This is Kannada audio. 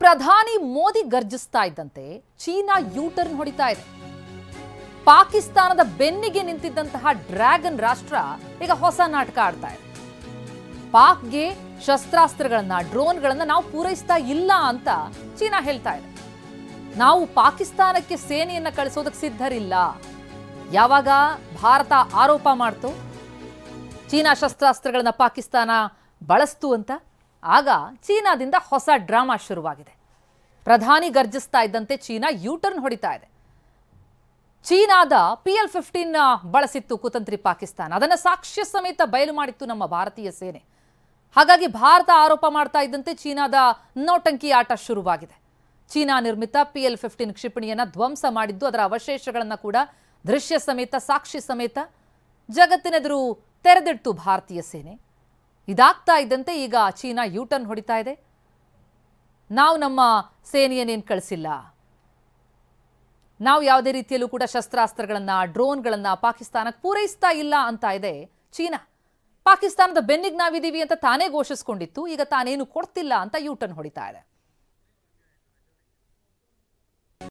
ಪ್ರಧಾನಿ ಮೋದಿ ಗರ್ಜಿಸ್ತಾ ಇದ್ದಂತೆ ಚೀನಾ ಯೂಟರ್ನ್ ಹೊಡಿತಾ ಇದೆ. ಪಾಕಿಸ್ತಾನದ ಬೆನ್ನಿಗೆ ನಿಂತಿದ್ದಂತಹ ಡ್ರ್ಯಾಗನ್ ರಾಷ್ಟ್ರ ಈಗ ಹೊಸ ನಾಟಕ ಆಡ್ತಾ ಇದೆ. ಪಾಕ್ಗೆ ಶಸ್ತ್ರಾಸ್ತ್ರಗಳನ್ನ ಡ್ರೋನ್ಗಳನ್ನ ನಾವು ಪೂರೈಸ್ತಾ ಇಲ್ಲ ಅಂತ ಚೀನಾ ಹೇಳ್ತಾ ಇದೆ. ನಾವು ಪಾಕಿಸ್ತಾನಕ್ಕೆ ಸೇನೆಯನ್ನ ಕಳಿಸೋದಕ್ಕೆ ಸಿದ್ಧರಿಲ್ಲ. ಯಾವಾಗ ಭಾರತ ಆರೋಪ ಮಾಡ್ತು ಚೀನಾ ಶಸ್ತ್ರಾಸ್ತ್ರಗಳನ್ನ ಪಾಕಿಸ್ತಾನ ಬಳಸ್ತು ಅಂತ, ಆಗ ಚೀನಾದಿಂದ ಹೊಸ ಡ್ರಾಮಾ ಶುರುವಾಗಿದೆ. ಪ್ರಧಾನಿ ಗರ್ಜಿಸ್ತಾ ಇದ್ದಂತೆ ಚೀನಾ ಯೂಟರ್ನ್ ಹೊಡಿತಾ ಇದೆ. ಚೀನಾದ PL-15 ಬಳಸಿತ್ತು ಕುತಂತ್ರಿ ಪಾಕಿಸ್ತಾನ. ಅದನ್ನು ಸಾಕ್ಷ್ಯ ಸಮೇತ ಬಯಲು ಮಾಡಿತ್ತು ನಮ್ಮ ಭಾರತೀಯ ಸೇನೆ. ಹಾಗಾಗಿ ಭಾರತ ಆರೋಪ ಮಾಡ್ತಾ ಇದ್ದಂತೆ ಚೀನಾದ ನೋಟಂಕಿ ಆಟ ಶುರುವಾಗಿದೆ. ಚೀನಾ ನಿರ್ಮಿತ PL-15 ಕ್ಷಿಪಣಿಯನ್ನ ಧ್ವಂಸ ಮಾಡಿದ್ದು, ಅದರ ಅವಶೇಷಗಳನ್ನು ಕೂಡ ದೃಶ್ಯ ಸಮೇತ ಸಾಕ್ಷಿ ಸಮೇತ ಜಗತ್ತಿನೆದುರು ತೆರೆದಿಡ್ತು ಭಾರತೀಯ ಸೇನೆ. ಇದಾಗ್ತಾ ಇದ್ದಂತೆ ಈಗ ಚೀನಾ ಯೂಟರ್ನ್ ಹೊಡಿತಾ ಇದೆ. ನಾವು ನಮ್ಮ ಸೇನೆಯನ್ನೇನು ಕಳಿಸಿಲ್ಲ, ನಾವು ಯಾವುದೇ ರೀತಿಯಲ್ಲೂ ಕೂಡ ಶಸ್ತ್ರಾಸ್ತ್ರಗಳನ್ನ ಡ್ರೋನ್ಗಳನ್ನ ಪಾಕಿಸ್ತಾನಕ್ಕೆ ಪೂರೈಸ್ತಾ ಇಲ್ಲ ಅಂತ ಇದೆ ಚೀನಾ. ಪಾಕಿಸ್ತಾನದ ಬೆನ್ನಿಗೆ ನಾವಿದ್ದೀವಿ ಅಂತ ತಾನೇ ಘೋಷಿಸಿಕೊಂಡಿತ್ತು, ಈಗ ತಾನೇನು ಕೊಡ್ತಿಲ್ಲ ಅಂತ ಯೂಟರ್ನ್ ಹೊಡಿತಾ ಇದೆ.